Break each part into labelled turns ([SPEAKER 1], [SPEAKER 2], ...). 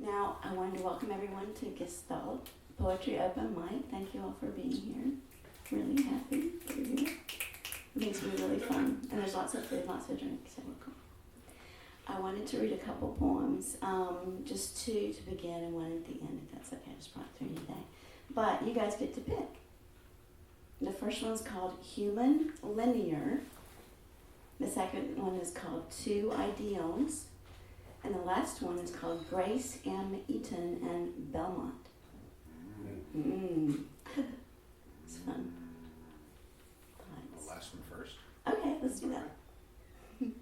[SPEAKER 1] Now, I wanted to welcome everyone to Gestalt Poetry Open Mic. Thank you all for being here. Really happy that you're here. It makes it really fun. And there's lots of food, lots of drinks, so we're cool. I wanted to read a couple poems, just two to begin and one at the end, if that's okay. I just brought through today. But you guys get to pick. The first one's called Human Linear. The second one is called Two Ideals. And the last one is called Grace M. Eaton and Belmont. It's fun.
[SPEAKER 2] The last one first.
[SPEAKER 1] Okay, let's do that. There we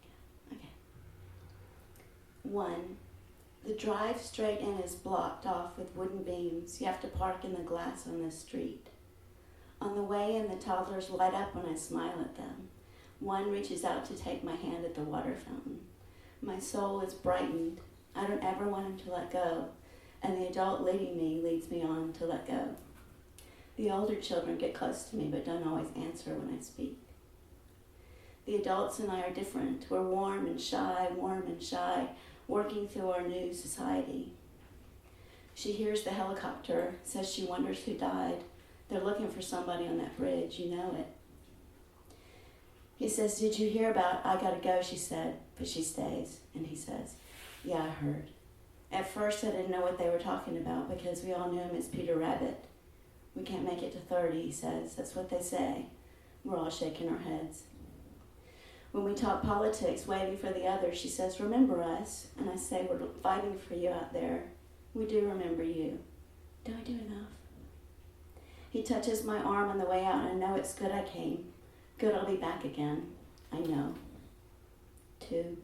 [SPEAKER 1] go. Okay. 1. The drive straight in is blocked off with wooden beams. You have to park in the glass on the street. On the way in, the toddlers light up when I smile at them. One reaches out to take my hand at the water fountain. My soul is brightened. I don't ever want him to let go, and the adult leading me leads me on to let go. The older children get close to me but don't always answer when I speak. The adults and I are different. We're warm and shy, working through our new society. She hears the helicopter, says she wonders who died. They're looking for somebody on that bridge, you know it. He says, "Did you hear about I gotta go," she said, but she stays. And he says, "Yeah, I heard." At first I didn't know what they were talking about because we all knew him as Peter Rabbit. "We can't make it to 30, he says. "That's what they say." We're all shaking our heads. When we talk politics, waiting for the others, she says, "Remember us?" And I say, "We're fighting for you out there." We do remember you. Do I do enough? He touches my arm on the way out, and I know it's good I came. Good, I'll be back again. I know. 2.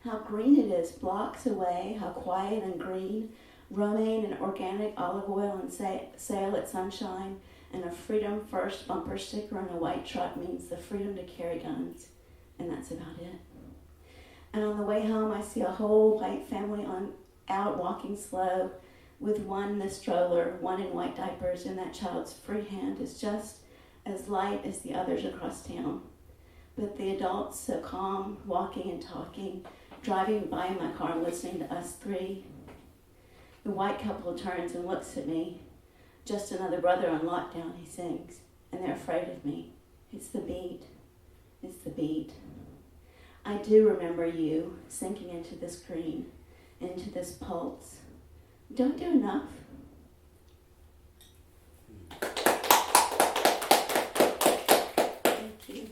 [SPEAKER 1] How green it is, blocks away, how quiet and green. Romaine and organic olive oil and sale at Sunshine, and a Freedom First bumper sticker on a white truck means the freedom to carry guns. And that's about it. And on the way home, I see a whole white family out walking slow, with one in the stroller, one in white diapers, and that child's free hand is just as light as the others across town. But the adults so calm, walking and talking, driving by in my car, listening to us three. The white couple turns and looks at me. "Just another brother on lockdown," he sings, "and they're afraid of me. It's the beat. It's the beat." I do remember you sinking into this green, into this pulse. Don't do enough. Thank you.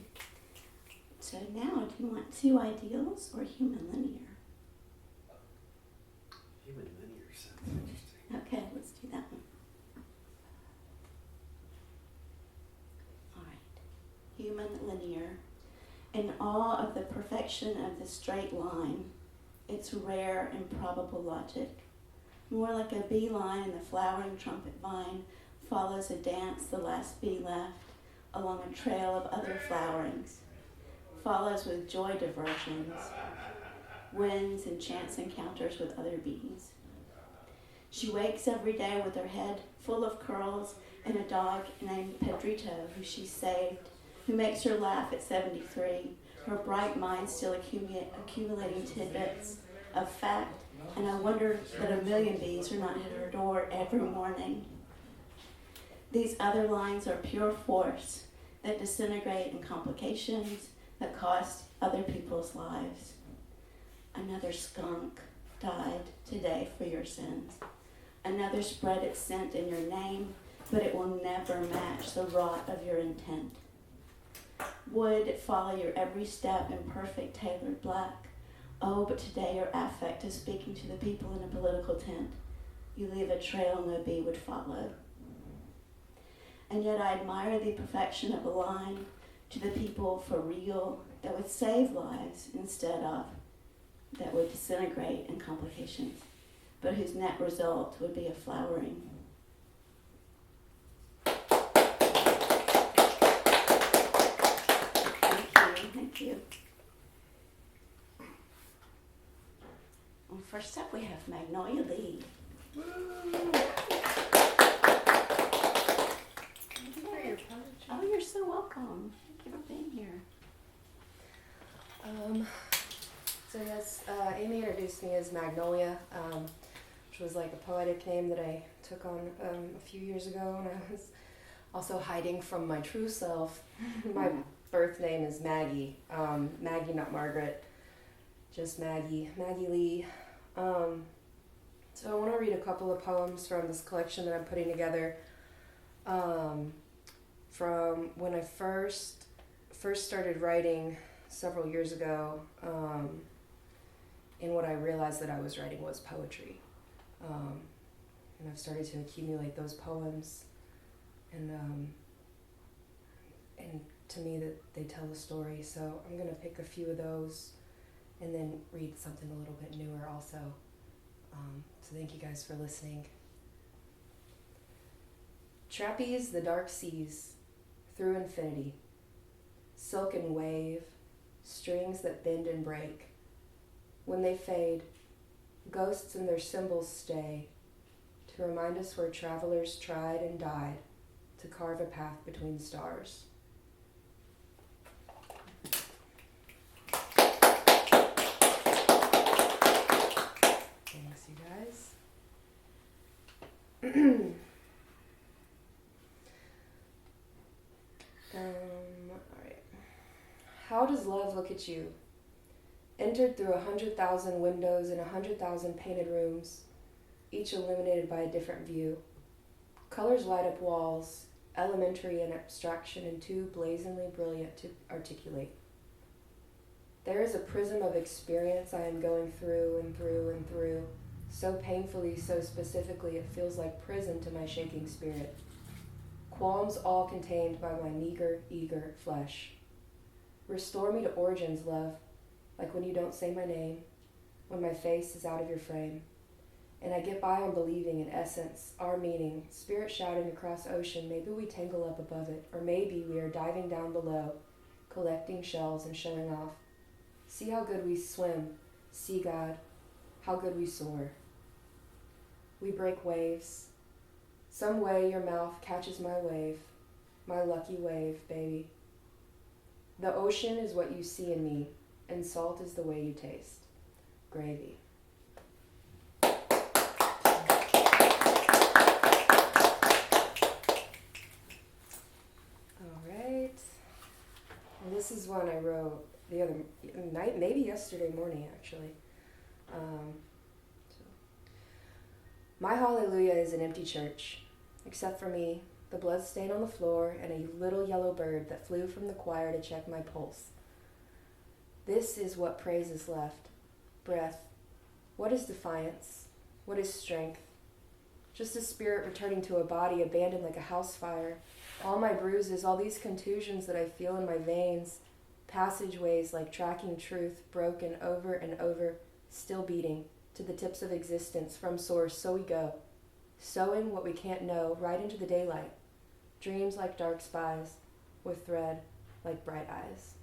[SPEAKER 1] So now, do you want Two Ideals or Human Linear?
[SPEAKER 2] Human linear sounds interesting.
[SPEAKER 1] Okay, let's do that one. All right. Human Linear. In awe of the perfection of the straight line, its rare, improbable logic. More like a beeline in the flowering trumpet vine follows a dance the last bee left along a trail of other flowerings. Follows with joy diversions, wins and chance encounters with other bees. She wakes every day with her head full of curls and a dog named Pedrito, who she saved, who makes her laugh at 73, her bright mind still accumulating tidbits of fact, and I wonder that a million bees are not at her door every morning. These other lines are pure force that disintegrate in complications that cost other people's lives. Another skunk died today for your sins. Another spread its scent in your name, but it will never match the rot of your intent. Would follow your every step in perfect tailored black. Oh, but today your affect is speaking to the people in a political tent. You leave a trail no bee would follow. And yet I admire the perfection of a line to the people for real that would save lives instead of that would disintegrate in complications, but whose net result would be a flowering. Thank you. Well, first up we have Magnolia Lee. Oh, you're so welcome. Thank you for being here.
[SPEAKER 3] So yes, Amy introduced me as Magnolia, which was like a poetic name that I took on a few years ago when I was also hiding from my true self. My birth name is Maggie. Maggie, not Margaret. Just Maggie. Maggie Lee. So I want to read a couple of poems from this collection that I'm putting together from when I first started writing several years ago, and what I realized that I was writing was poetry. And I've started to accumulate those poems, and to me that they tell a story. So I'm going to pick a few of those and then read something a little bit newer also. So thank you guys for listening. Trapeze the dark seas, through infinity, silken wave, strings that bend and break. When they fade, ghosts and their symbols stay, to remind us where travelers tried and died to carve a path between stars. Thanks, you guys. Alright. How does love look at you? Entered through 100,000 windows in 100,000 painted rooms, each illuminated by a different view. Colors light up walls, elementary and abstraction, and too blazingly brilliant to articulate. There is a prism of experience I am going through and through and through, so painfully, so specifically, it feels like prison to my shaking spirit. Qualms all contained by my meager, eager flesh. Restore me to origins, love, like when you don't say my name, when my face is out of your frame. And I get by on believing in essence, our meaning, spirit shouting across ocean, maybe we tangle up above it, or maybe we are diving down below, collecting shells and showing off. See how good we swim, see God, how good we soar. We break waves. Some way your mouth catches my wave, my lucky wave, baby. The ocean is what you see in me, and salt is the way you taste. Gravy. Alright. And this is one I wrote the other night, maybe yesterday morning actually. My hallelujah is an empty church, except for me, the blood stain on the floor, and a little yellow bird that flew from the choir to check my pulse. This is what praise is left. Breath. What is defiance? What is strength? Just a spirit returning to a body abandoned like a house fire. All my bruises, all these contusions that I feel in my veins, passageways like tracking truth, broken over and over, still beating, to the tips of existence, from source, so we go. Sewing what we can't know right into the daylight. Dreams like dark spies, with thread like bright eyes.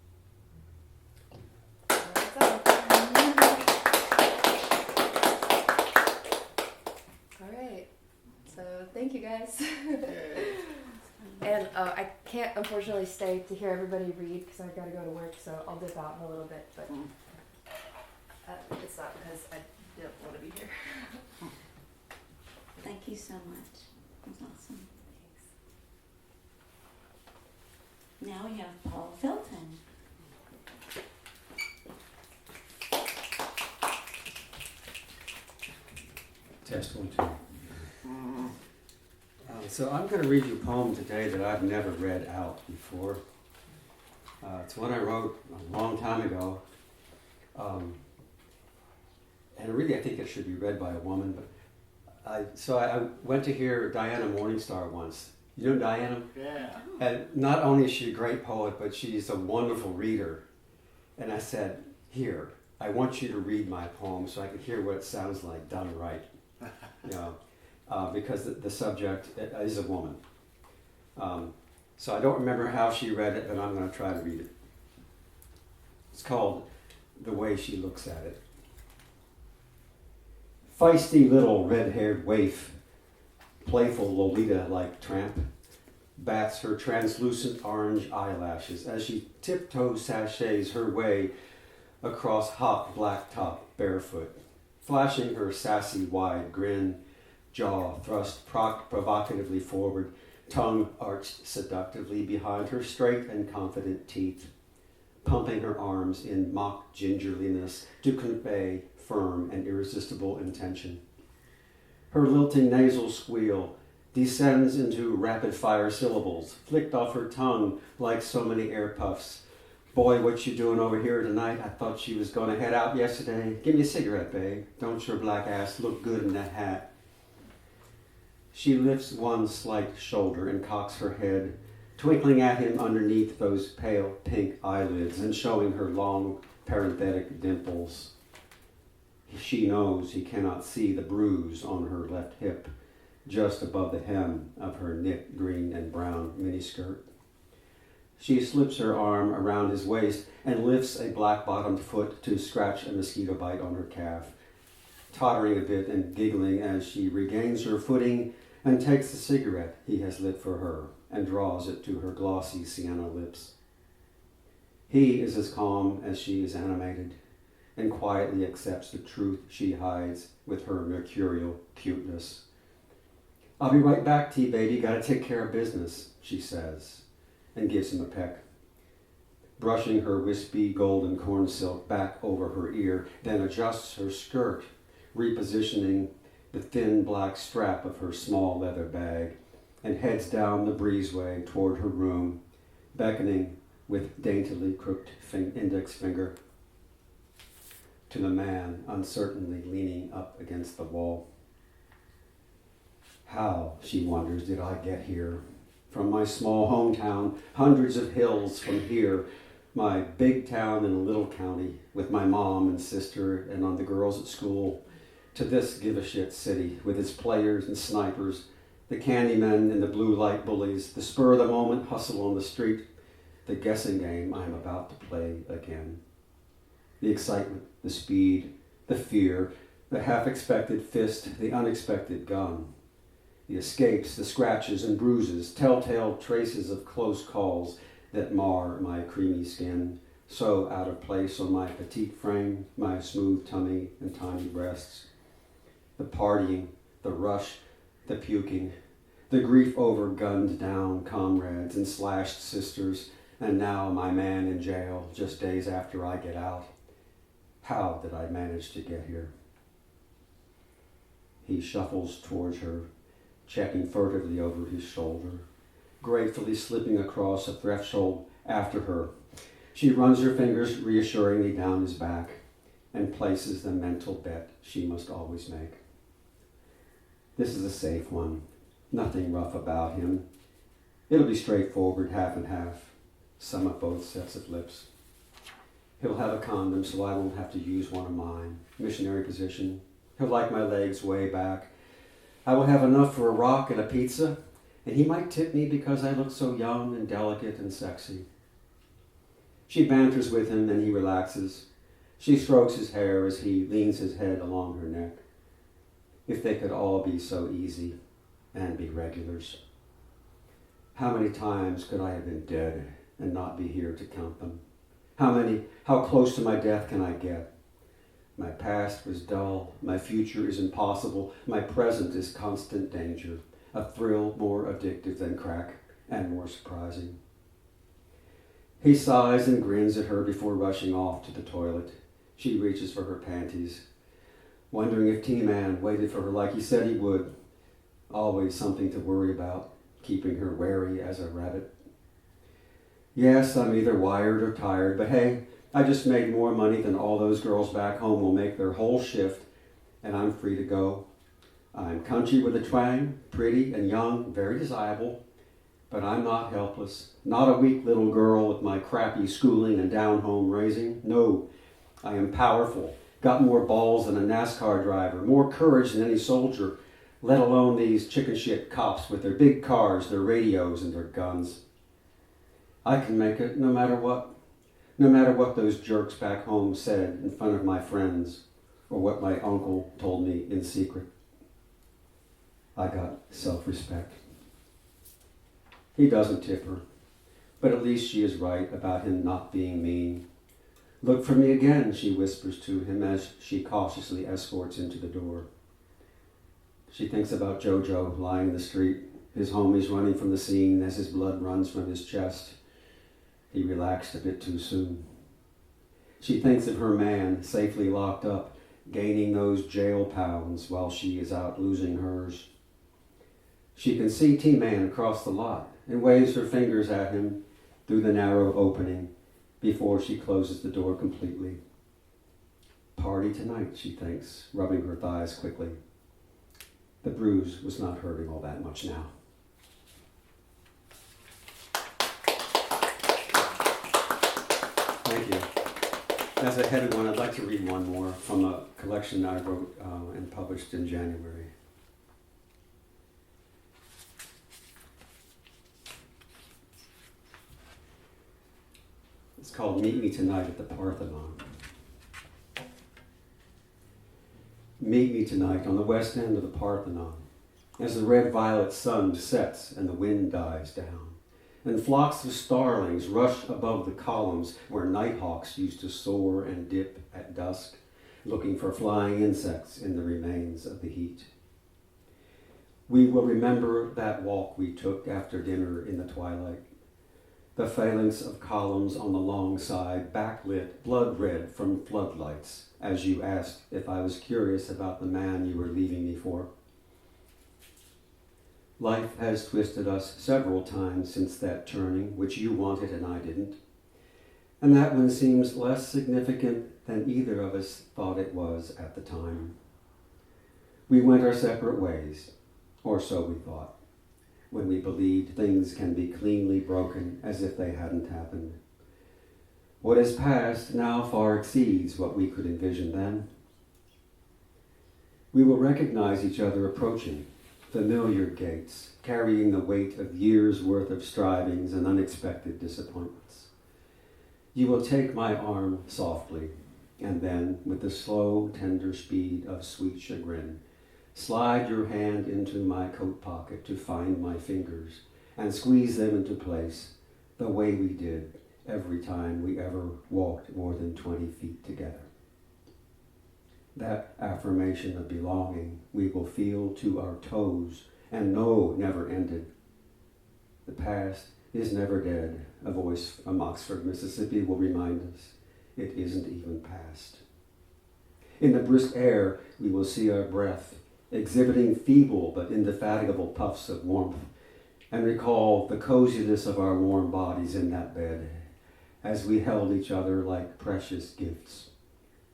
[SPEAKER 3] Alright, so thank you guys. And I can't unfortunately stay to hear everybody read because I've got to go to work, so I'll dip out in a little bit, but it's not because I don't want to be here.
[SPEAKER 1] Thank you so much. That was awesome. Thanks. Now we have Paul Felton.
[SPEAKER 4] Test 1, 2. So I'm going to read you a poem today that I've never read out before. It's one I wrote a long time ago. And really I think it should be read by a woman. But I went to hear Diana Morningstar once. You know Diana?
[SPEAKER 2] Yeah.
[SPEAKER 4] And not only is she a great poet, but she's a wonderful reader. And I said, here, I want you to read my poem so I can hear what it sounds like done right. You know, because the subject is a woman. So I don't remember how she read it, but I'm going to try to read it. It's called The Way She Looks at It. Feisty little red-haired waif, playful Lolita-like tramp, bats her translucent orange eyelashes as she tiptoe sachets her way across hot blacktop barefoot, flashing her sassy wide grin, jaw thrust provocatively forward, tongue arched seductively behind her straight and confident teeth, pumping her arms in mock gingerliness to convey firm and irresistible intention. Her lilting nasal squeal descends into rapid-fire syllables, flicked off her tongue like so many air puffs. Boy, what you doing over here tonight? I thought she was going to head out yesterday. Give me a cigarette, babe. Don't your black ass look good in that hat? She lifts one slight shoulder and cocks her head, twinkling at him underneath those pale pink eyelids and showing her long parenthetic dimples. She knows he cannot see the bruise on her left hip, just above the hem of her knit green and brown miniskirt. She slips her arm around his waist and lifts a black-bottomed foot to scratch a mosquito bite on her calf, tottering a bit and giggling as she regains her footing and takes the cigarette he has lit for her and draws it to her glossy sienna lips. He is as calm as she is animated and quietly accepts the truth she hides with her mercurial cuteness. I'll be right back, T-baby. Gotta take care of business, she says, and gives him a peck, brushing her wispy golden corn silk back over her ear, then adjusts her skirt, repositioning the thin black strap of her small leather bag, and heads down the breezeway toward her room, beckoning with daintily crooked index finger to the man uncertainly leaning up against the wall. How, she wonders, did I get here? From my small hometown, hundreds of hills from here, my big town in a little county, with my mom and sister and on the girls at school, to this give-a-shit city with its players and snipers, the candymen and the blue light bullies, the spur-of-the-moment hustle on the street, the guessing game I am about to play again. The excitement, the speed, the fear, the half-expected fist, the unexpected gun, the escapes, the scratches and bruises, telltale traces of close calls that mar my creamy skin, so out of place on my petite frame, my smooth tummy and tiny breasts. The partying, the rush, the puking, the grief over gunned down comrades and slashed sisters, and now my man in jail just days after I get out. How did I manage to get here? He shuffles towards her, checking furtively over his shoulder, gratefully slipping across a threshold after her. She runs her fingers reassuringly down his back and places the mental bet she must always make. This is a safe one. Nothing rough about him. It'll be straightforward, half and half. Sum up both sets of lips. He'll have a condom so I won't have to use one of mine. Missionary position. He'll like my legs way back. I will have enough for a rock and a pizza, and he might tip me because I look so young and delicate and sexy. She banters with him and he relaxes. She strokes his hair as he leans his head along her neck. If they could all be so easy and be regulars. How many times could I have been dead and not be here to count them? How close to my death can I get? My past was dull, my future is impossible, my present is constant danger, a thrill more addictive than crack and more surprising. He sighs and grins at her before rushing off to the toilet. She reaches for her panties, wondering if T-Man waited for her like he said he would. Always something to worry about, keeping her wary as a rabbit. Yes, I'm either wired or tired, but hey, I just made more money than all those girls back home will make their whole shift, and I'm free to go. I'm country with a twang, pretty and young, very desirable, but I'm not helpless, not a weak little girl with my crappy schooling and down-home raising. No, I am powerful, got more balls than a NASCAR driver, more courage than any soldier, let alone these chicken shit cops with their big cars, their radios, and their guns. I can make it no matter what. No matter what those jerks back home said in front of my friends or what my uncle told me in secret. I got self-respect. He doesn't tip her, but at least she is right about him not being mean. Look for me again, she whispers to him as she cautiously escorts into the door. She thinks about Jojo lying in the street, his homies running from the scene as his blood runs from his chest. He relaxed a bit too soon. She thinks of her man, safely locked up, gaining those jail pounds while she is out losing hers. She can see T-Man across the lot and waves her fingers at him through the narrow opening before she closes the door completely. Party tonight, she thinks, rubbing her thighs quickly. The bruise was not hurting all that much now. Thank you. As a headed one, I'd like to read one more from a collection I wrote and published in January. It's called Meet Me Tonight at the Parthenon. Meet me tonight on the west end of the Parthenon, as the red-violet sun sets and the wind dies down, and flocks of starlings rush above the columns where nighthawks used to soar and dip at dusk, looking for flying insects in the remains of the heat. We will remember that walk we took after dinner in the twilight, the phalanx of columns on the long side, backlit, blood-red from floodlights, as you asked if I was curious about the man you were leaving me for. Life has twisted us several times since that turning, which you wanted and I didn't. And that one seems less significant than either of us thought it was at the time. We went our separate ways, or so we thought, when we believed things can be cleanly broken as if they hadn't happened. What has passed now far exceeds what we could envision then. We will recognize each other approaching, familiar gates, carrying the weight of years' worth of strivings and unexpected disappointments. You will take my arm softly, and then, with the slow, tender speed of sweet chagrin, slide your hand into my coat pocket to find my fingers and squeeze them into place the way we did every time we ever walked more than 20 feet together. That affirmation of belonging we will feel to our toes and know never ended. The past is never dead, a voice from Oxford, Mississippi will remind us. It isn't even past. In the brisk air, we will see our breath, exhibiting feeble but indefatigable puffs of warmth, and recall the coziness of our warm bodies in that bed as we held each other like precious gifts,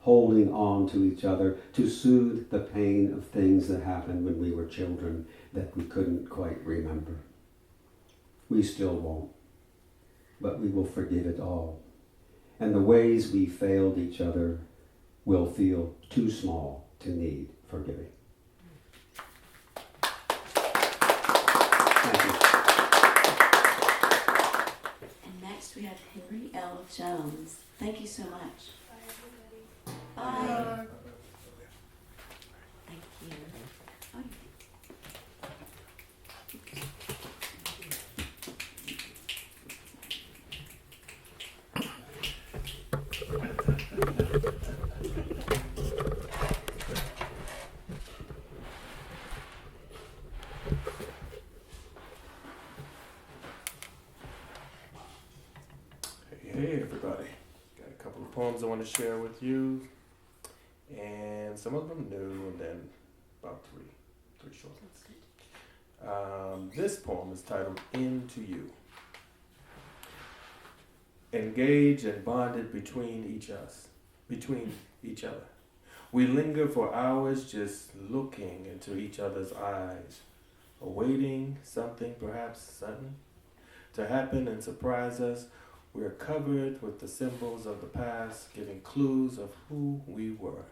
[SPEAKER 4] holding on to each other to soothe the pain of things that happened when we were children that we couldn't quite remember. We still won't, but we will forgive it all, and the ways we failed each other will feel too small to need forgiving.
[SPEAKER 1] We have Henry L. Jones. Thank you so much.
[SPEAKER 5] Bye, everybody.
[SPEAKER 1] Bye. Thank you. Oh,
[SPEAKER 5] Hey everybody, got a couple of poems I want to share with you, and some of them new, and then about three short ones. This poem is titled Into You. Engaged and bonded between each other. We linger for hours just looking into each other's eyes, awaiting something perhaps sudden to happen and surprise us. We are covered with the symbols of the past, giving clues of who we were.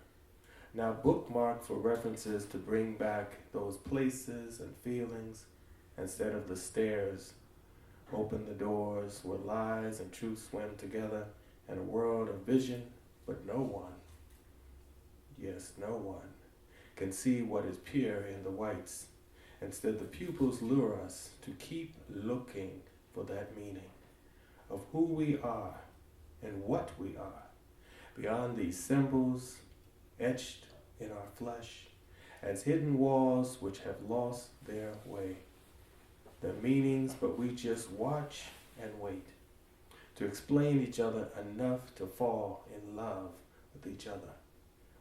[SPEAKER 5] Now bookmark for references to bring back those places and feelings instead of the stairs. Open the doors where lies and truth swim together in a world of vision, but no one, yes, no one, can see what is pure in the whites. Instead, the pupils lure us to keep looking for that meaning of who we are and what we are, beyond these symbols etched in our flesh as hidden walls which have lost their way, their meanings, but we just watch and wait to explain each other enough to fall in love with each other.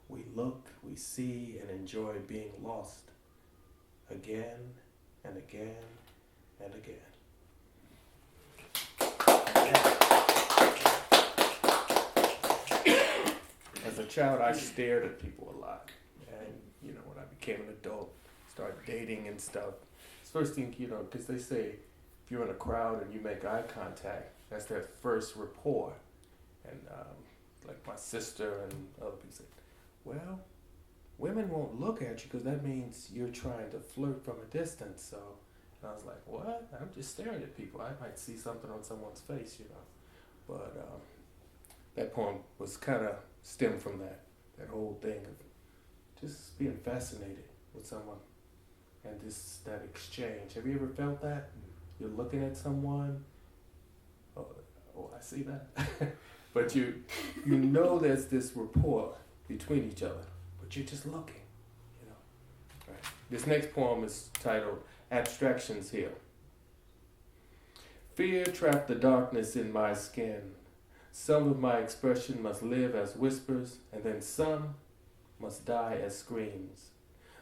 [SPEAKER 5] We look, we see, and enjoy being lost again and again and again. As a child, I stared at people a lot. And, when I became an adult, started dating and stuff, it's first thing, because they say if you're in a crowd and you make eye contact, that's their first rapport. And like my sister and other people said, well, women won't look at you because that means you're trying to flirt from a distance. So, and I was like, what? I'm just staring at people. I might see something on someone's face, But that poem was kind of stemmed from that whole thing of just being fascinated with someone and that exchange. Have you ever felt that? You're looking at someone, oh, I see that. But you know there's this rapport between each other, but you're just looking, Right. This next poem is titled Abstractions Heal. Fear trapped the darkness in my skin. Some of my expression must live as whispers, and then some must die as screams.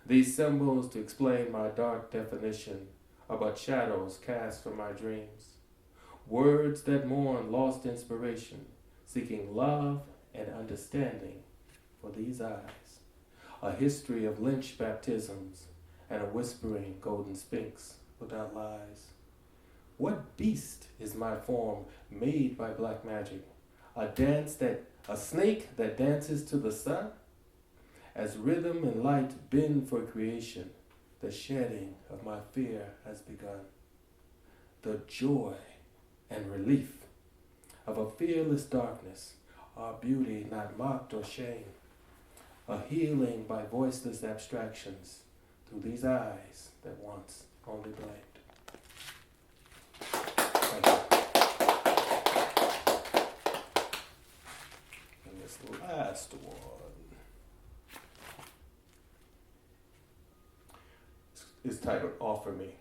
[SPEAKER 5] These symbols to explain my dark definition are but shadows cast from my dreams. Words that mourn lost inspiration, seeking love and understanding for these eyes. A history of lynch baptisms and a whispering golden sphinx without lies. What beast is my form made by black magic? A snake that dances to the sun? As rhythm and light bend for creation, the shedding of my fear has begun. The joy and relief of a fearless darkness, our beauty not mocked or shamed. A healing by voiceless abstractions through these eyes that once only blamed. Thank you. And this last one is titled Offer Me.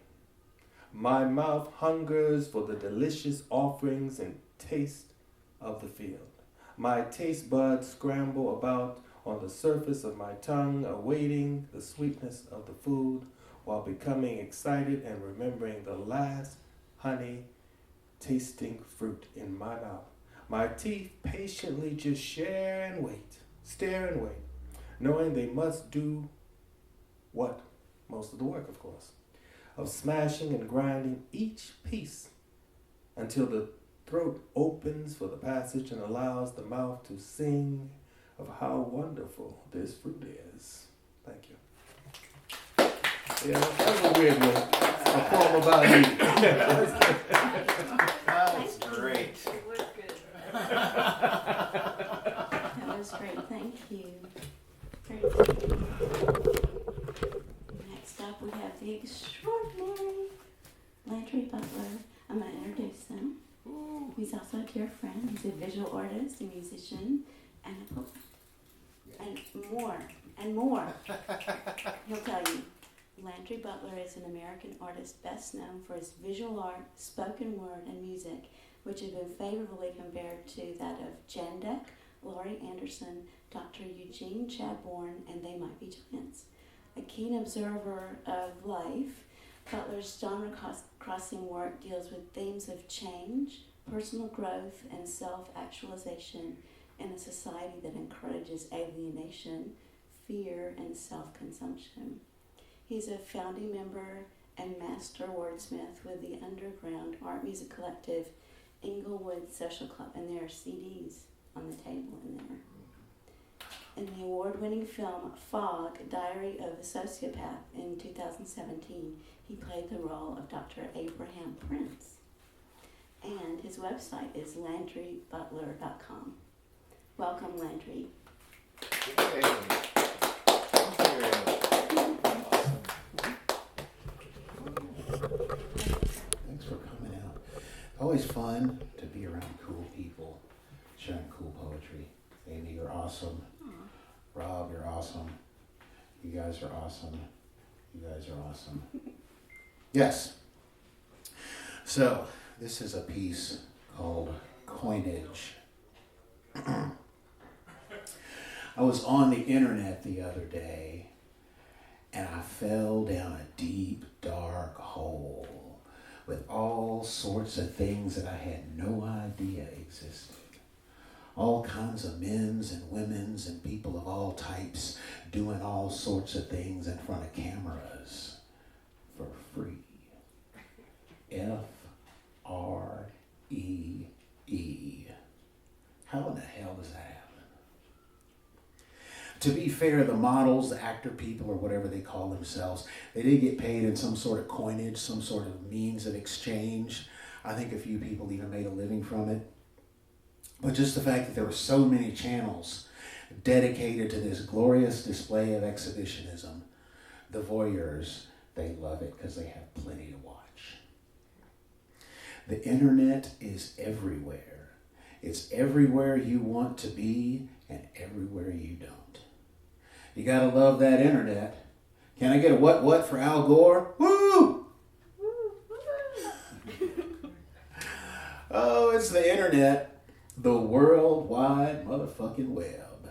[SPEAKER 5] My mouth hungers for the delicious offerings and taste of the field. My taste buds scramble about on the surface of my tongue, awaiting the sweetness of the food while becoming excited and remembering the last honey tasting fruit in my mouth. My teeth patiently just stare and wait, knowing they must do what? Most of the work, of course, of smashing and grinding each piece until the throat opens for the passage and allows the mouth to sing of how wonderful this fruit is. Thank you. Yeah, that was a weird one. A poem about eating.
[SPEAKER 2] That was great.
[SPEAKER 6] It was good.
[SPEAKER 1] That was great. Thank you. Great. Next up, we have the extraordinary Landry Butler. I'm going to introduce him. He's also a dear friend. He's a visual artist, a musician, and a poet. And more. He'll tell you. Landry Butler is an American artist best known for his visual art, spoken word, and music, which have been favorably compared to that of Jan Deck, Laurie Anderson, Dr. Eugene Chadbourne, and They Might Be Giants. A keen observer of life, Butler's genre-crossing work deals with themes of change, personal growth, and self-actualization in a society that encourages alienation, fear, and self-consumption. He's a founding member and master wordsmith with the underground art music collective Inglewood Social Club, and there are CDs on the table in there. In the award-winning film Fog, Diary of a Sociopath in 2017, he played the role of Dr. Abraham Prince. And his website is landrybutler.com. Welcome, Landry.
[SPEAKER 2] Yay. Thank you. Thanks for coming out. Always fun to be around cool people, sharing cool poetry.
[SPEAKER 6] Amy, you're awesome. Rob, you're awesome. You guys are awesome. You guys are awesome. Yes. So, this is a piece called Coinage. I was on the internet the other day, and I fell down a deep, dark hole with all sorts of things that I had no idea existed. All kinds of men's and women's and people of all types doing all sorts of things in front of cameras for free. F-R-E-E. How in the hell does that happen? To be fair, the models, the actor people, or whatever they call themselves, they did get paid in some sort of coinage, some sort of means of exchange. I think a few people even made a living from it. But just the fact that there were so many channels dedicated to this glorious display of exhibitionism, the voyeurs, they love it because they have plenty to watch. The internet is everywhere. It's everywhere you want to be and everywhere you don't. You gotta love that internet. Can I get a what for Al Gore? Woo! Oh, it's the internet. The World Wide Motherfucking Web.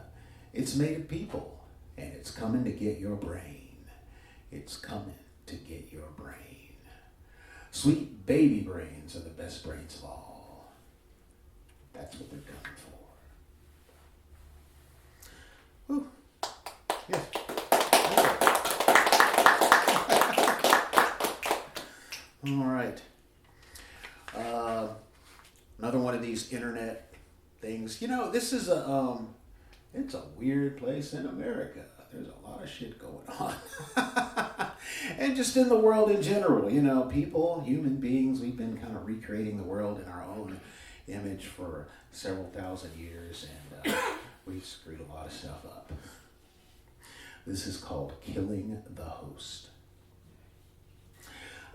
[SPEAKER 6] It's made of people, and it's coming to get your brain. It's coming to get your brain. Sweet baby brains are the best brains of all. That's what they're coming for. Woo. Yes. All right. Another one of these internet things. You know, this is it's a weird place in America. There's a lot of shit going on. And just in the world in general, you know, people, human beings, we've been kind of recreating the world in our own image for several thousand years, and we've screwed a lot of stuff up. This is called Killing the Host.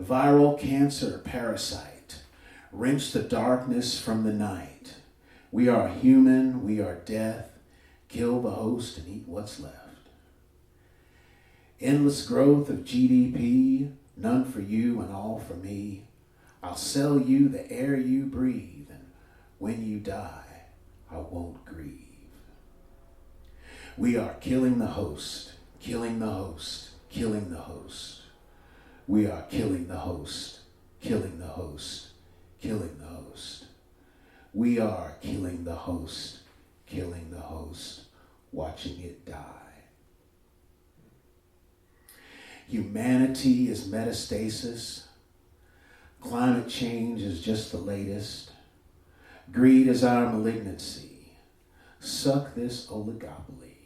[SPEAKER 6] Viral cancer parasite. Wrench the darkness from the night. We are human, we are death. Kill the host and eat what's left. Endless growth of GDP, none for you and all for me. I'll sell you the air you breathe, and when you die, I won't grieve. We are killing the host, killing the host, killing the host. We are killing the host, killing the host. Killing the host. We are killing the host, killing the host, watching it die. Humanity is metastasis. Climate change is just the latest. Greed is our malignancy. Suck this oligopoly.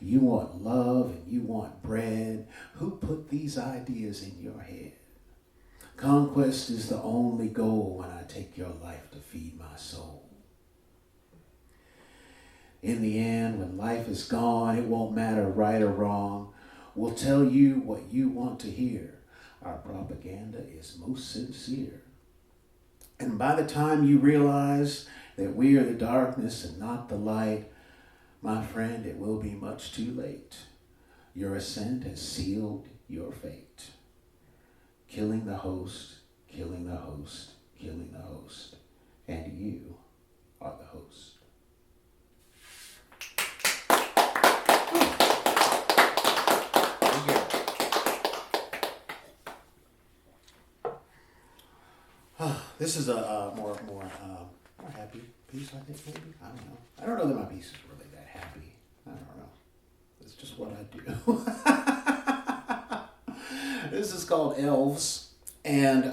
[SPEAKER 6] You want love and you want bread. Who put these ideas in your head? Conquest is the only goal when I take your life to feed my soul. In the end, when life is gone, it won't matter right or wrong. We'll tell you what you want to hear. Our propaganda is most sincere. And by the time you realize that we are the darkness and not the light, my friend, it will be much too late. Your ascent has sealed your fate. Killing the host, killing the host, killing the host. And you are the host. This is a more happy piece, I think, maybe. I don't know. I don't know that my piece is really that happy. I don't know. It's just what I do. This is called Elves, and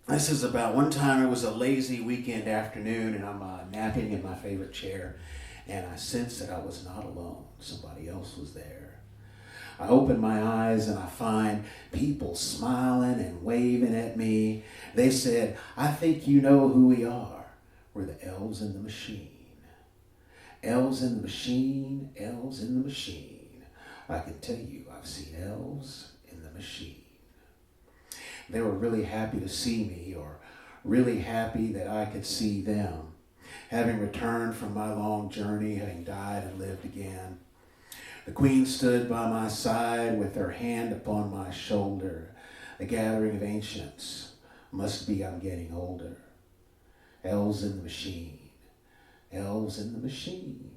[SPEAKER 6] this is about one time it was a lazy weekend afternoon, and I'm napping in my favorite chair, and I sensed that I was not alone. Somebody else was there. I open my eyes and I find people smiling and waving at me. They said, I think you know who we are. We're the elves in the machine. Elves in the machine, elves in the machine. I can tell you, I've seen elves in the machine. They were really happy to see me, or really happy that I could see them. having returned from my long journey, having died and lived again. The queen stood by my side with her hand upon my shoulder. A gathering of ancients. Must be I'm getting older. Elves in the machine. Elves in the machine.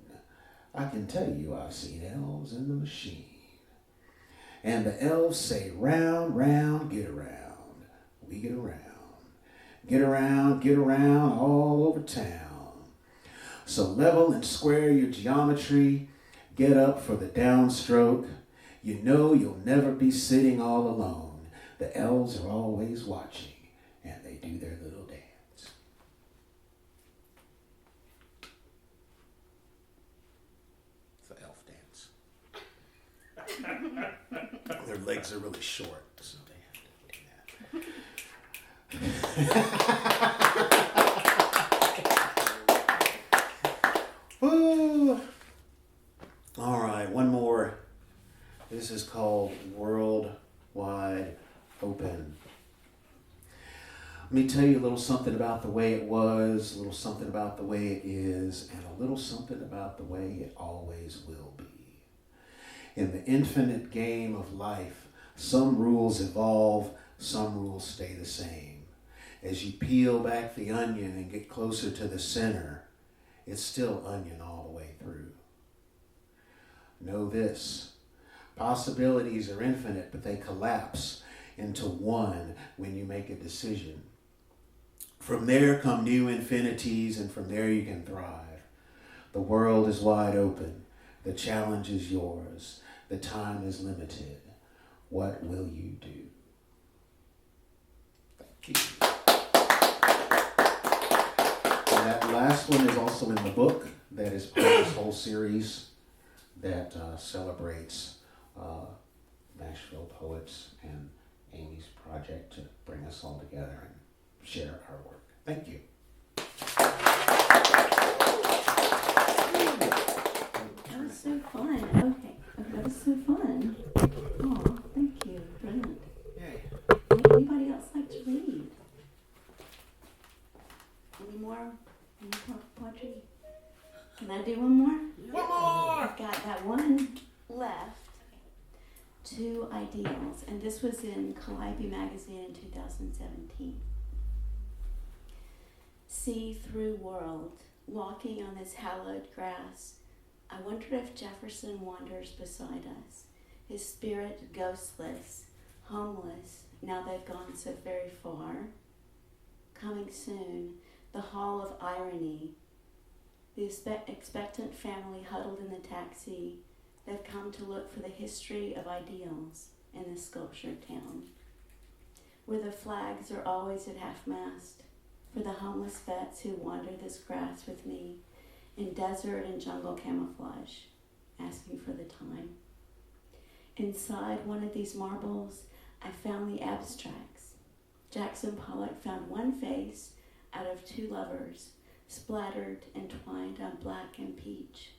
[SPEAKER 6] I can tell you I've seen elves in the machine. And the elves say, round, round, get around. We get around. Get around all over town. So level and square your geometry. Get up for the downstroke. You know you'll never be sitting all alone. The elves are always watching, and they do their little dance. It's the elf dance. Their legs are really short, so they have to do that. Ooh. All right, one more. This is called World Wide Open. Let me tell you a little something about the way it was, a little something about the way it is, and a little something about the way it always will be. In the infinite game of life, some rules evolve, some rules stay the same. As you peel back the onion and get closer to the center, it's still onion all the way through. Know this, possibilities are infinite, but they collapse into one when you make a decision. From there come new infinities, and from there you can thrive. The world is wide open. The challenge is yours. The time is limited. What will you do? Thank you. And that last one is also in the book that is part of this whole series that celebrates Nashville poets and Amy's project to bring us all together and share our work. Thank you.
[SPEAKER 1] That was so fun. Okay, that was so fun. Oh, thank you. Brilliant.
[SPEAKER 2] Yay.
[SPEAKER 1] Would anybody else like to read? Any more poetry? Can I do one more?
[SPEAKER 2] One more!
[SPEAKER 1] I've got that one left. Two ideals, and this was in Calliope magazine in 2017. See-through world, walking on this hallowed grass, I wondered if Jefferson wanders beside us, his spirit ghostless, homeless, now they've gone so very far. Coming soon, the hall of irony, the expectant family huddled in the taxi. They've come to look for the history of ideals in this sculptured town, where the flags are always at half-mast, for the homeless vets who wander this grass with me in desert and jungle camouflage, asking for the time. Inside one of these marbles, I found the abstracts. Jackson Pollock found one face out of two lovers, splattered and twined on black and peach.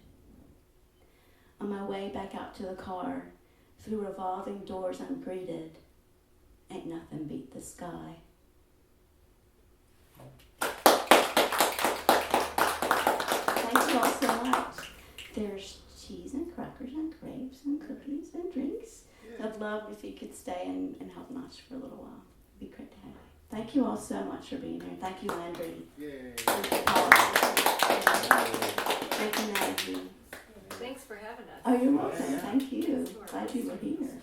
[SPEAKER 1] On my way back out to the car, through revolving doors ungreeted, ain't nothing beat the sky. Thank you all so much. There's cheese and crackers and grapes and cookies and drinks.
[SPEAKER 2] Yeah.
[SPEAKER 1] I'd love if you could stay and help Notch for a little while. It'd be great to have you. Thank you all so much for being here. Thank you, Landry.
[SPEAKER 2] Yay.
[SPEAKER 1] Thank you, Paul. Thank you, Maggie.
[SPEAKER 7] Thanks for having us.
[SPEAKER 1] Oh, you're welcome.
[SPEAKER 2] Yeah.
[SPEAKER 1] Thank you. Glad you were here.